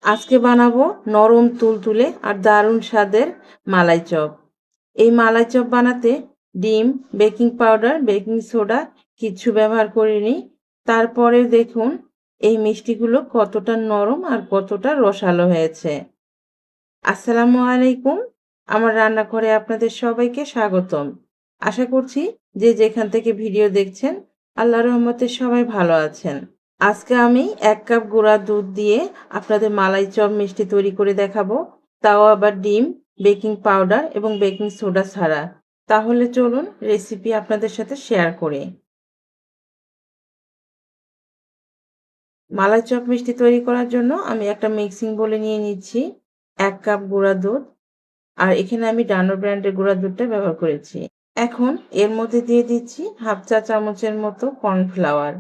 আজকে বানাবো নরম তুলতুলে আর দারুণ স্বাদের মালাই চপ। এই মালাই চপ বানাতে ডিম, বেকিং পাউডার, বেকিং সোডা কিচ্ছু ব্যবহার করিনি। তারপরে দেখুন এই মিষ্টিগুলো কতটা নরম আর কতটা রসালো হয়েছে। আসসালামু আলাইকুম। আমার রান্নাঘরে আপনাদের সবাইকে স্বাগতম। আশা করছি যে যেখান থেকে ভিডিও দেখছেন আল্লাহর রহমতে সবাই ভালো আছেন। আজকে আমি 1 কাপ গুঁড়া দুধ দিয়ে আপনাদের মালাই চপ মিষ্টি তৈরি করে দেখাবো, তাও আবার ডিম, বেকিং পাউডার এবং বেকিং সোডা ছাড়া। তাহলে চলুন রেসিপি আপনাদের সাথে শেয়ার করি। মালাই চপ মিষ্টি তৈরি করার জন্য আমি একটা মিক্সিং বোলে নিয়ে নিচ্ছি 1 কাপ গুঁড়া দুধ, আর এখানে আমি ডানোর ব্র্যান্ডের গুঁড়া দুধটা ব্যবহার করেছি। এখন এর মধ্যে দিয়ে দিচ্ছি হাফ চা চামচের মতো কর্নফ্লাওয়ার।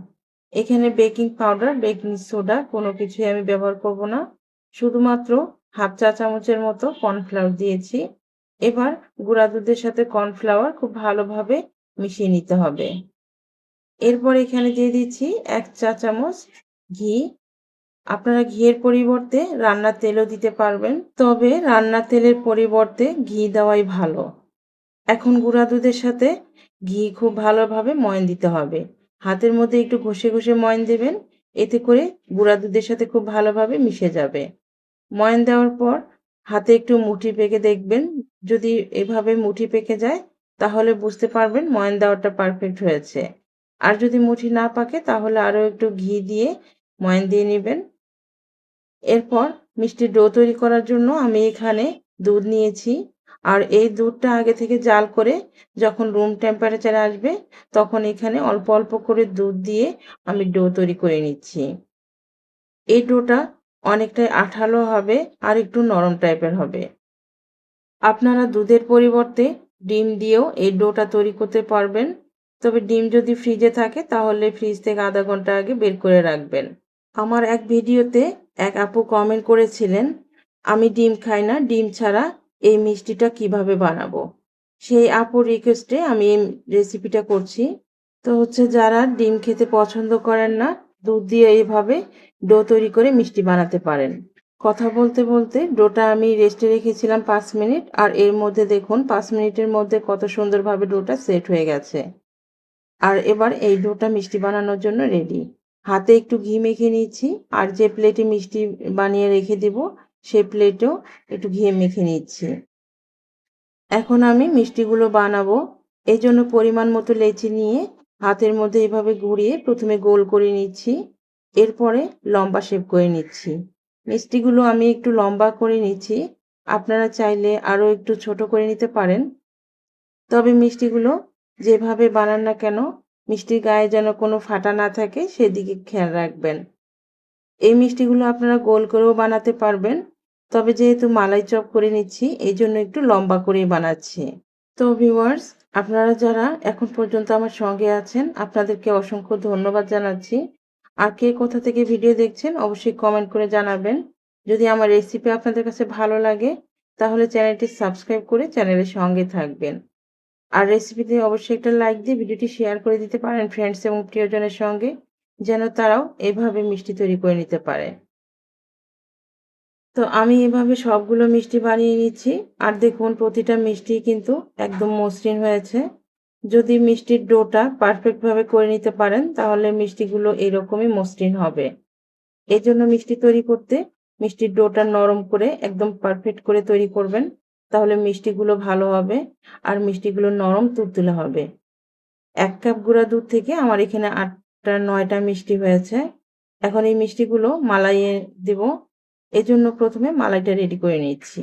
এখানে বেকিং পাউডার, বেকিং সোডা কোনো কিছুই আমি ব্যবহার করব না। শুধুমাত্র হাফ চা চামচের মতো কর্নফ্লাওয়ার দিয়েছি। এবার গুঁড়া দুধের সাথে কর্নফ্লাওয়ার খুব ভালোভাবে মিশিয়ে নিতে হবে। এরপর এখানে দিয়ে দিচ্ছি 1 চা চামচ ঘি। আপনারা ঘিয়ের পরিবর্তে রান্নার তেলও দিতে পারবেন, তবে রান্নার তেলের পরিবর্তে ঘি দেওয়াই ভালো। এখন গুঁড়া দুধের সাথে ঘি খুব ভালোভাবে ময়ান দিতে হবে। হাতের মধ্যে একটু ঘষে ঘষে ময়ান দেবেন, এতে করে গুঁড়া দুধের সাথে খুব ভালোভাবে মিশে যাবে। ময়ান দেওয়ার পর হাতে একটু মুঠি পেকে দেখবেন, যদি এভাবে মুঠি পেকে যায় তাহলে বুঝতে পারবেন ময়ান দেওয়াটা পারফেক্ট হয়েছে। আর যদি মুঠি না পাকে তাহলে আরও একটু ঘি দিয়ে ময়ান দিয়ে নেবেন। এরপর মিষ্টির ডো তৈরি করার জন্য আমি এখানে দুধ নিয়েছি, আর এই দুধটা আগে থেকে জাল করে যখন রুম টেম্পারেচারে আসবে তখন এখানে অল্প অল্প করে দুধ দিয়ে আমি ডো তৈরি করে নিচ্ছি। এই ডোটা অনেকটাই আঠালো হবে আর একটু নরম টাইপের হবে। আপনারা দুধের পরিবর্তে ডিম দিয়েও এই ডোটা তৈরি করতে পারবেন, তবে ডিম যদি ফ্রিজে থাকে তাহলে ফ্রিজ থেকে আধা ঘন্টা আগে বের করে রাখবেন। আমার এক ভিডিওতে এক আপু কমেন্ট করেছিলেন, আমি ডিম খাই না, ডিম ছাড়া এই মিষ্টিটা কিভাবে বানাবো। সেই আপুর রিকোয়েস্টে আমি এই রেসিপিটা করছি। তো যারা ডিম খেতে পছন্দ করেন না, দুধ দিয়ে এইভাবে ডো তৈরি করে মিষ্টি বানাতে পারেন। কথা বলতে বলতে ডোটা আমি রেস্টে রেখেছিলাম 5 মিনিট, আর এর মধ্যে দেখুন 5 মিনিটের মধ্যে কত সুন্দরভাবে ডোটা সেট হয়ে গেছে। আর এবার এই ডোটা মিষ্টি বানানোর জন্য রেডি। হাতে একটু ঘি মেখে নিচ্ছি, আর যে প্লেটে মিষ্টি বানিয়ে রেখে দেব সেই প্লেটেও একটু ঘি মেখে নিচ্ছি। এখন আমি মিষ্টিগুলো বানাবো। এই জন্য পরিমাণ মতো লেচি নিয়ে হাতের মধ্যে এভাবে ঘুরিয়ে প্রথমে গোল করে নিচ্ছি, এরপরে লম্বা শেপ করে নিচ্ছি। মিষ্টিগুলো আমি একটু লম্বা করে নিচ্ছি, আপনারা চাইলে আরও একটু ছোট করে নিতে পারেন। তবে মিষ্টিগুলো যেভাবে বানান না কেন মিষ্টির গায়ে যেন কোনো ফাটা না থাকে সেদিকে খেয়াল রাখবেন। এই মিষ্টিগুলো আপনারা গোল করেও বানাতে পারবেন, তবে যেহেতু মালাই চপ করে নিচ্ছি এই জন্য একটু লম্বা করেই বানাচ্ছি। তো ভিউয়ার্স, আপনারা যারা এখন পর্যন্ত আমার সঙ্গে আছেন আপনাদেরকে অসংখ্য ধন্যবাদ জানাচ্ছি। আর কে কোথা থেকে ভিডিও দেখছেন অবশ্যই কমেন্ট করে জানাবেন। যদি আমার রেসিপি আপনাদের কাছে ভালো লাগে তাহলে চ্যানেলটি সাবস্ক্রাইব করে চ্যানেলের সঙ্গে থাকবেন। আর রেসিপিতে অবশ্যই একটা লাইক দিয়ে ভিডিওটি শেয়ার করে দিতে পারেন ফ্রেন্ডস এবং প্রিয়জনের সঙ্গে, যেন তারাও এভাবে মিষ্টি তৈরি করে নিতে পারে। তো আমি এভাবে সবগুলো মিষ্টি বানিয়ে নিচ্ছি, আর দেখুন প্রতিটা মিষ্টি কিন্তু একদম মসৃণ হয়েছে। যদি মিষ্টির ডোটা পারফেক্টভাবে করে নিতে পারেন তাহলে মিষ্টিগুলো এরকমই মসৃণ হবে। এই জন্য মিষ্টি তৈরি করতে মিষ্টির ডোটা নরম করে একদম পারফেক্ট করে তৈরি করবেন, তাহলে মিষ্টিগুলো ভালো হবে আর মিষ্টিগুলো নরম তুলতুলে হবে। 1 কাপ গুঁড়া দুধ থেকে আমার এখানে 8টা 9টা মিষ্টি হয়েছে। এখন এই মিষ্টিগুলো মালাইয়ে দেব। এজন্য প্রথমে মালাইটা রেডি করে নিচ্ছি।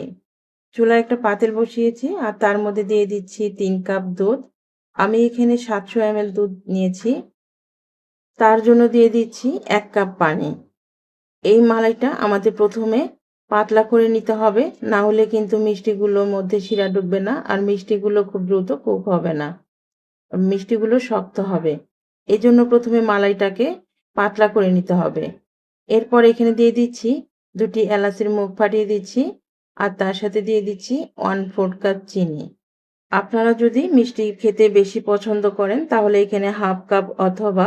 চুলায় একটা পাতিল বসিয়েছি আর তার মধ্যে দিয়ে দিচ্ছি 3 কাপ দুধ। আমি এখানে 700 ml দুধ নিয়েছি। তার জন্য দিয়ে দিচ্ছি 1 কাপ পানি। এই মালাইটা আমাদের প্রথমে পাতলা করে নিতে হবে, না হলে কিন্তু মিষ্টিগুলোর মধ্যে শিরা ঢুকবে না আর মিষ্টিগুলো খুব দ্রুত কুক হবে না, মিষ্টিগুলো শক্ত হবে। এজন্য প্রথমে মালাইটাকে পাতলা করে নিতে হবে। এরপর এখানে দিয়ে দিচ্ছি 2টি এলাচের মুখ ফাটিয়ে দিচ্ছি, আর তার সাথে দিয়ে দিচ্ছি 1/4 কাপ চিনি। আপনারা যদি মিষ্টি খেতে বেশি পছন্দ করেন তাহলে এখানে হাফ কাপ অথবা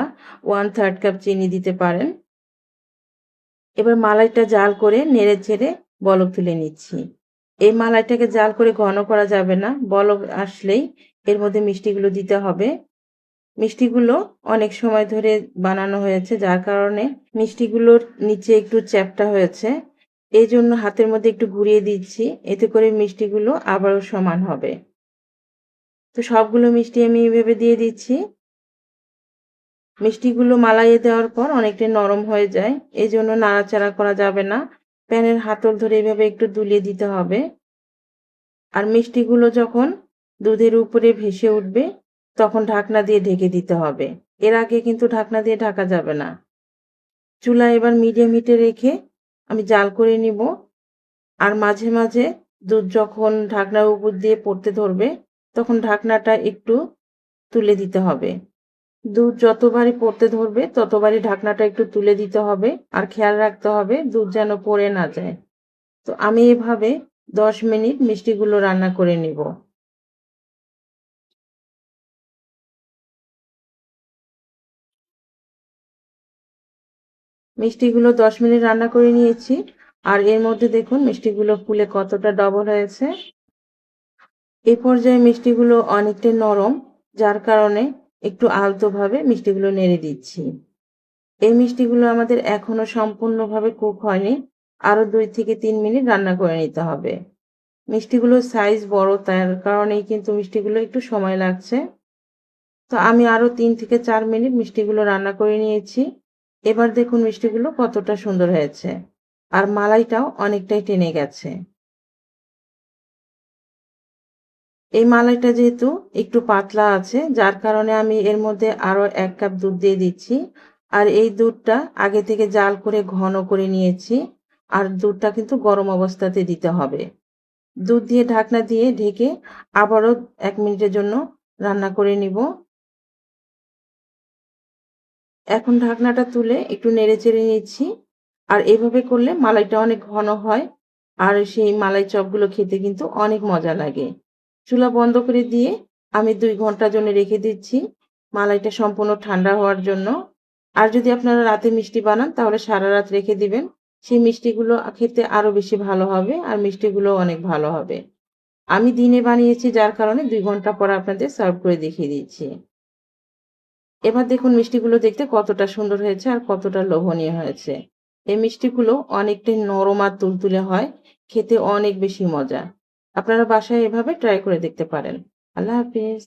1/3 কাপ চিনি দিতে পারেন। এবার মালাইটা জাল করে নেড়ে-চেড়ে বলক তুলে নিচ্ছি। এই মালাইটাকে জাল করে ঘন করা যাবে না। বলক আসলেই এর মধ্যে মিষ্টিগুলো দিতে হবে। মিষ্টিগুলো অনেক সময় ধরে বানানো হয়েছে, যার কারণে মিষ্টিগুলোর নিচে একটু চ্যাপ্টা হয়েছে। এইজন্য হাতের মধ্যে একটু ঘুরিয়ে দিচ্ছি। এতে করে মিষ্টিগুলো আবারও সমান হবে। তো সবগুলো মিষ্টি আমি এভাবে দিয়ে দিচ্ছি। মিষ্টিগুলো মালাইয়ে দেওয়ার পর অনেকটা নরম হয়ে যায়। এজন্য নাড়াচাড়া করা যাবে না। প্যানের হাতল ধরে এভাবে একটু দুলিয়ে দিতে হবে। আর মিষ্টিগুলো যখন দুধের উপরে ভেসে উঠবে, তখন ঢাকনা দিয়ে ঢেকে দিতে হবে। এর আগে কিন্তু ঢাকনা দিয়ে ঢাকা যাবে না। চুলা এবার মিডিয়াম হিটে রেখে আমি জাল করে নিব। আর মাঝে, মাঝে দুধ যখন ঢাকনার উপর দিয়ে পড়তে ধরবে, তখন ঢাকনাটা একটু তুলে দিতে হবে। দুধ যতবারই পড়তে ধরবে, ততবারই ঢাকনাটা একটু তুলে দিতে হবে। আর খেয়াল রাখতে হবে দুধ যেন পড়ে না যায়। তো আমি এভাবে ১০ মিনিট মিষ্টিগুলো রান্না করে নিব। মিষ্টিগুলো ১০ মিনিট রান্না করে নিয়েছি। আর এর মধ্যে দেখুন মিষ্টিগুলো ফুলে কতটা ডবল হয়েছে। এই পর্যায়ে মিষ্টিগুলো অনেকটাই নরম, যার কারণে একটু আলতোভাবে মিষ্টিগুলো নেড়ে দিচ্ছি। এই মিষ্টিগুলো আমাদের এখনো সম্পূর্ণভাবে কুক হয়নি। আরো ২ থেকে ৩ মিনিট রান্না করে নিতে হবে। মিষ্টিগুলোর সাইজ বড়, তার কারণেই কিন্তু মিষ্টিগুলো একটু সময় লাগছে। তো আমি আরো ৩ থেকে ৪ মিনিট মিষ্টিগুলো রান্না করে নিয়েছি। এবার দেখুন মিষ্টিগুলো কতটা সুন্দর হয়েছে। আর মালাইটাও অনেকটাই টেনে গেছে। এই মালাইটা যেহেতু একটু পাতলা আছে, যার কারণে আমি এর মধ্যে আরো ১ কাপ দুধ দিয়ে দিচ্ছি। আর এই দুধটা আগে থেকে জাল করে ঘন করে নিয়েছি। আর দুধটা কিন্তু গরম অবস্থাতে দিতে হবে। দুধ দিয়ে ঢাকনা দিয়ে ঢেকে আবারও ১ মিনিটের জন্য রান্না করে নিব। এখন ঢাকনাটা তুলে একটু নেড়েচেড়ে নিচ্ছি। আর এভাবে করলে মালাইটা অনেক ঘন হয়। আর সেই মালাই চপগুলো খেতে কিন্তু অনেক মজা লাগে। চুলা বন্ধ করে দিয়ে আমি ২ ঘন্টার জন্য রেখে দিচ্ছি মালাইটা সম্পূর্ণ ঠান্ডা হওয়ার জন্য। আর যদি আপনারা রাতে মিষ্টি বানান তাহলে সারারাত রেখে দিবেন। সেই মিষ্টিগুলো খেতে আরো বেশি ভালো হবে আর মিষ্টিগুলোও অনেক ভালো হবে। আমি দিনে বানিয়েছি, যার কারণে ২ ঘন্টা পর আপনাদের সার্ভ করে দেখিয়ে দিচ্ছি। এবার দেখুন মিষ্টিগুলো দেখতে কতটা সুন্দর হয়েছে আর কতটা লোভনীয় হয়েছে। এই মিষ্টিগুলো অনেকটাই নরম আর তুলতুলে হয়। খেতে অনেক বেশি মজা। আপনারা বাসায় এভাবে ট্রাই করে দেখতে পারেন। আল্লাহ হাফেজ।